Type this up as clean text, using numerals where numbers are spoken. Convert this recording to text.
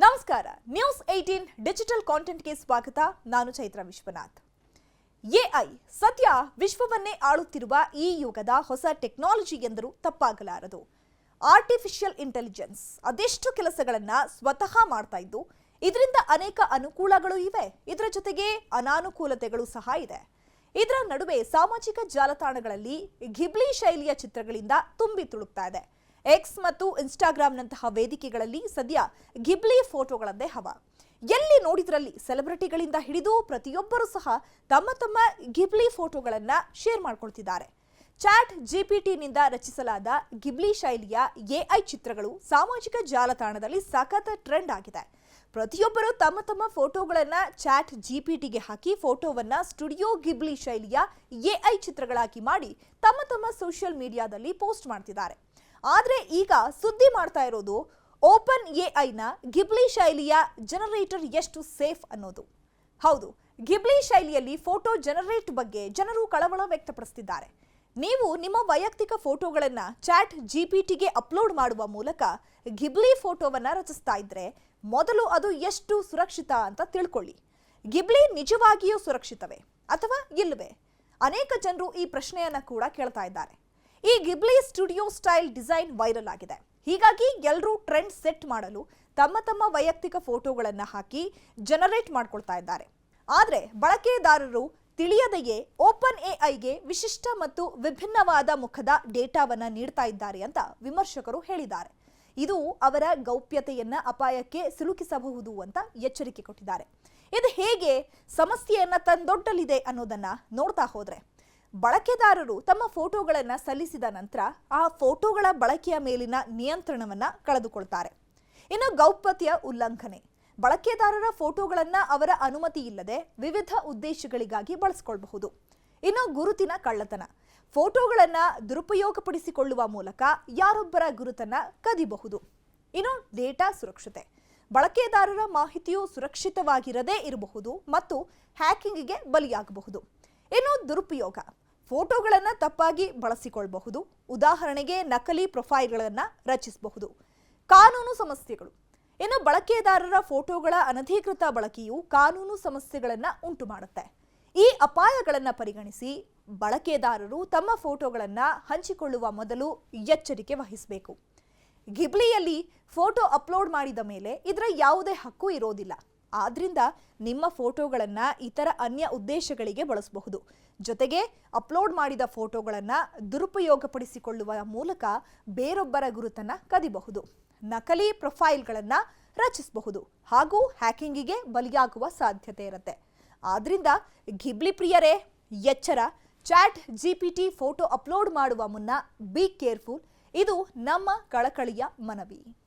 ನಮಸ್ಕಾರ. News 18 digital ಕಾಂಟೆಂಟ್ಗೆ ಸ್ವಾಗತ. ನಾನು ಚೈತ್ರ ವಿಶ್ವನಾಥ್. ಎಐ ಸದ್ಯ ವಿಶ್ವವನ್ನೇ ಆಳುತ್ತಿರುವ ಈ ಯುಗದ ಹೊಸ ಟೆಕ್ನಾಲಜಿ ಎಂದರೂ ತಪ್ಪಾಗಲಾರದು. ಆರ್ಟಿಫಿಷಿಯಲ್ ಇಂಟೆಲಿಜೆನ್ಸ್ ಅದೆಷ್ಟು ಕೆಲಸಗಳನ್ನ ಸ್ವತಃ ಮಾಡ್ತಾ ಇದ್ದು ಇದರಿಂದ ಅನೇಕ ಅನುಕೂಲಗಳು ಇವೆ, ಇದರ ಜೊತೆಗೆ ಅನಾನುಕೂಲತೆಗಳು ಸಹ ಇದೆ. ಇದರ ನಡುವೆ ಸಾಮಾಜಿಕ ಜಾಲತಾಣಗಳಲ್ಲಿ ಘಿಬ್ಲಿ ಶೈಲಿಯ ಚಿತ್ರಗಳಿಂದ ತುಂಬಿ ತುಳುಕ್ತಾ ಇದೆ. ಎಕ್ಸ್ ಮತ್ತು ಇನ್ಸ್ಟಾಗ್ರಾಂನಂತಹ ವೇದಿಕೆಗಳಲ್ಲಿ ಸದ್ಯ ಘಿಬ್ಲಿ ಫೋಟೋಗಳದ್ದೇ ಹವಾ. ಎಲ್ಲಿ ನೋಡಿದ್ರಲ್ಲಿ ಸೆಲೆಬ್ರಿಟಿಗಳಿಂದ ಹಿಡಿದು ಪ್ರತಿಯೊಬ್ಬರೂ ಸಹ ತಮ್ಮ ತಮ್ಮ ಘಿಬ್ಲಿ ಫೋಟೋಗಳನ್ನ ಶೇರ್ ಮಾಡ್ಕೊಳ್ತಿದ್ದಾರೆ. ಚಾಟ್ ಜಿಪಿಟಿನಿಂದ ರಚಿಸಲಾದ ಘಿಬ್ಲಿ ಶೈಲಿಯ ಎಐ ಚಿತ್ರಗಳು ಸಾಮಾಜಿಕ ಜಾಲತಾಣದಲ್ಲಿ ಸಖತ್ ಟ್ರೆಂಡ್ ಆಗಿದೆ. ಪ್ರತಿಯೊಬ್ಬರು ತಮ್ಮ ತಮ್ಮ ಫೋಟೋಗಳನ್ನ ಚಾಟ್ ಜಿಪಿಟಿಗೆ ಹಾಕಿ ಫೋಟೋವನ್ನ ಸ್ಟುಡಿಯೋ ಘಿಬ್ಲಿ ಶೈಲಿಯ ಎಐ ಚಿತ್ರಗಳಾಗಿ ಮಾಡಿ ತಮ್ಮ ತಮ್ಮ ಸೋಷಿಯಲ್ ಮೀಡಿಯಾದಲ್ಲಿ ಪೋಸ್ಟ್ ಮಾಡ್ತಿದ್ದಾರೆ. ಆದ್ರೆ ಈಗ ಸುದ್ದಿ ಮಾಡ್ತಾ ಇರೋದು ಓಪನ್ ಎಐನ ಘಿಬ್ಲಿ ಶೈಲಿಯ ಜನರೇಟರ್ ಎಷ್ಟು ಸೇಫ್ ಅನ್ನೋದು. ಹೌದು, ಘಿಬ್ಲಿ ಶೈಲಿಯಲ್ಲಿ ಫೋಟೋ ಜನರೇಟ್ ಬಗ್ಗೆ ಜನರು ಕಳವಳ ವ್ಯಕ್ತಪಡಿಸುತ್ತಿದ್ದಾರೆ. ನೀವು ನಿಮ್ಮ ವೈಯಕ್ತಿಕ ಫೋಟೋಗಳನ್ನ ಚಾಟ್ ಜಿಪಿಟಿಗೆ ಅಪ್ಲೋಡ್ ಮಾಡುವ ಮೂಲಕ ಘಿಬ್ಲಿ ಫೋಟೋವನ್ನ ರಚಿಸ್ತಾ ಇದ್ರೆ ಮೊದಲು ಅದು ಎಷ್ಟು ಸುರಕ್ಷಿತ ಅಂತ ತಿಳ್ಕೊಳ್ಳಿ. ಘಿಬ್ಲಿ ನಿಜವಾಗಿಯೂ ಸುರಕ್ಷಿತವೇ ಅಥವಾ ಇಲ್ಲವೇ? ಅನೇಕ ಜನರು ಈ ಪ್ರಶ್ನೆಯನ್ನ ಕೂಡ ಕೇಳ್ತಾ ಇದ್ದಾರೆ. ಈ ಘಿಬ್ಲಿ ಸ್ಟುಡಿಯೋ ಸ್ಟೈಲ್ ಡಿಸೈನ್ ವೈರಲ್ ಆಗಿದೆ. ಹೀಗಾಗಿ ಎಲ್ಲರೂ ಟ್ರೆಂಡ್ ಸೆಟ್ ಮಾಡಲು ತಮ್ಮ ತಮ್ಮ ವೈಯಕ್ತಿಕ ಫೋಟೋಗಳನ್ನ ಹಾಕಿ ಜನರೇಟ್ ಮಾಡ್ಕೊಳ್ತಾ ಇದ್ದಾರೆ. ಆದರೆ ಬಳಕೆದಾರರು ತಿಳಿಯದೆಯೇ ಓಪನ್ ಎಐಗೆ ವಿಶಿಷ್ಟ ಮತ್ತು ವಿಭಿನ್ನವಾದ ಮುಖದ ಡೇಟಾವನ್ನ ನೀಡ್ತಾ ಇದ್ದಾರೆ ಅಂತ ವಿಮರ್ಶಕರು ಹೇಳಿದ್ದಾರೆ. ಇದು ಅವರ ಗೌಪ್ಯತೆಯನ್ನ ಅಪಾಯಕ್ಕೆ ಸಿಲುಕಿಸಬಹುದು ಅಂತ ಎಚ್ಚರಿಕೆ ಕೊಟ್ಟಿದ್ದಾರೆ. ಇದು ಹೇಗೆ ಸಮಸ್ಯೆಯನ್ನ ತಂದೊಡ್ಡಲಿದೆ ಅನ್ನೋದನ್ನ ನೋಡ್ತಾ ಹೋದ್ರೆ, ಬಳಕೆದಾರರು ತಮ್ಮ ಫೋಟೋಗಳನ್ನ ಸಲ್ಲಿಸಿದ ನಂತರ ಆ ಫೋಟೋಗಳ ಬಳಕೆಯ ಮೇಲಿನ ನಿಯಂತ್ರಣವನ್ನ ಕಳೆದುಕೊಳ್ತಾರೆ. ಇನ್ನು ಗೌಪ್ಯತೆಯ ಉಲ್ಲಂಘನೆ, ಬಳಕೆದಾರರ ಫೋಟೋಗಳನ್ನ ಅವರ ಅನುಮತಿ ಇಲ್ಲದೆ ವಿವಿಧ ಉದ್ದೇಶಗಳಿಗಾಗಿ ಬಳಸಿಕೊಳ್ಳಬಹುದು. ಇನ್ನು ಗುರುತಿನ ಕಳ್ಳತನ, ಫೋಟೋಗಳನ್ನ ದುರುಪಯೋಗಪಡಿಸಿಕೊಳ್ಳುವ ಮೂಲಕ ಯಾರೊಬ್ಬರ ಗುರುತನ್ನ ಕದಿಬಹುದು. ಇನ್ನು ಡೇಟಾ ಸುರಕ್ಷತೆ, ಬಳಕೆದಾರರ ಮಾಹಿತಿಯು ಸುರಕ್ಷಿತವಾಗಿರದೇ ಇರಬಹುದು ಮತ್ತು ಹ್ಯಾಕಿಂಗ್ಗೆ ಬಲಿಯಾಗಬಹುದು. ಇನ್ನು ದುರುಪಯೋಗ, ಫೋಟೋಗಳನ್ನು ತಪ್ಪಾಗಿ ಬಳಸಿಕೊಳ್ಳಬಹುದು. ಉದಾಹರಣೆಗೆ ನಕಲಿ ಪ್ರೊಫೈಲ್ಗಳನ್ನು ರಚಿಸಬಹುದು. ಕಾನೂನು ಸಮಸ್ಯೆಗಳು, ಇನ್ನು ಬಳಕೆದಾರರ ಫೋಟೋಗಳ ಅನಧಿಕೃತ ಬಳಕೆಯು ಕಾನೂನು ಸಮಸ್ಯೆಗಳನ್ನು ಉಂಟು ಮಾಡುತ್ತೆ. ಈ ಅಪಾಯಗಳನ್ನು ಪರಿಗಣಿಸಿ ಬಳಕೆದಾರರು ತಮ್ಮ ಫೋಟೋಗಳನ್ನು ಹಂಚಿಕೊಳ್ಳುವ ಮೊದಲು ಎಚ್ಚರಿಕೆ ವಹಿಸಬೇಕು. ಘಿಬ್ಲಿಯಲ್ಲಿ ಫೋಟೋ ಅಪ್ಲೋಡ್ ಮಾಡಿದ ಮೇಲೆ ಇದರ ಯಾವುದೇ ಹಕ್ಕು ಇರೋದಿಲ್ಲ. ಆದ್ರಿಂದ ನಿಮ್ಮ ಫೋಟೋಗಳನ್ನ ಇತರ ಅನ್ಯ ಉದ್ದೇಶಗಳಿಗೆ ಬಳಸಬಹುದು. ಜೊತೆಗೆ ಅಪ್ಲೋಡ್ ಮಾಡಿದ ಫೋಟೋಗಳನ್ನ ದುರುಪಯೋಗಪಡಿಸಿಕೊಳ್ಳುವ ಮೂಲಕ ಬೇರೊಬ್ಬರ ಗುರುತನ್ನ ಕದಿಬಹುದು, ನಕಲಿ ಪ್ರೊಫೈಲ್ಗಳನ್ನ ರಚಿಸಬಹುದು ಹಾಗೂ ಹ್ಯಾಕಿಂಗಿಗೆ ಬಲಿಯಾಗುವ ಸಾಧ್ಯತೆ ಇರುತ್ತೆ. ಆದ್ರಿಂದ ಘಿಬ್ಲಿ ಪ್ರಿಯರೇ ಎಚ್ಚರ. ಚಾಟ್ ಜಿಪಿಟಿ ಫೋಟೋ ಅಪ್ಲೋಡ್ ಮಾಡುವ ಮುನ್ನ ಬಿ ಕೇರ್ಫುಲ್. ಇದು ನಮ್ಮ ಕಳಕಳಿಯ ಮನವಿ.